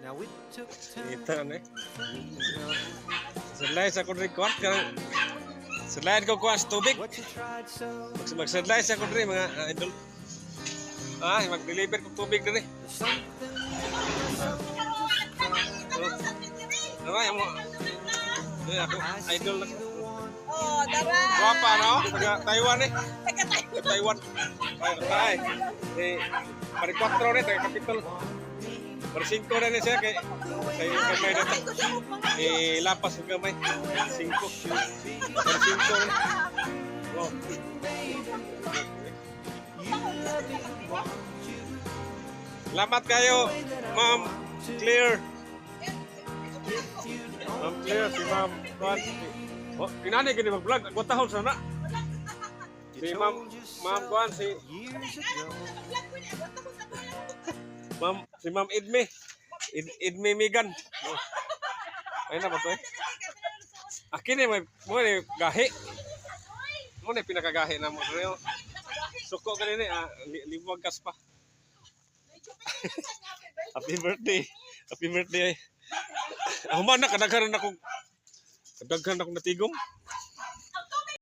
Ito na eh. Sadlay sa kong record. Sadlay ko kuha sa tubig. Magsadlay sa kong rin mga idol. Mag-deliver kong tubig na rin. Ako, idol na. Oh, tara! Guwapa, no? Taga Taiwan eh. Taga Taiwan. Ay, pari 4 rin, taga Capitol. Pari 5 rin siya kay kamay na ito. Lapas ng kamay. 5. Pari 5 rin. Oh. Salamat kayo, Ma'am Claire. Ma'am Claire, si Ma'am Juan. Oh, inani gini mag-vlog. Agwa tahon sana. Si Ma'am Juan, si Ma'am Idme. Idme Megan. Oh. Ayun na ba to eh? Akin eh, mo eh, gahi. Mo na pinakagahi na mo. Suko ka rin eh, liwag kas pa. Happy birthday. Happy birthday. Ako man na, kadaghan akong natigom.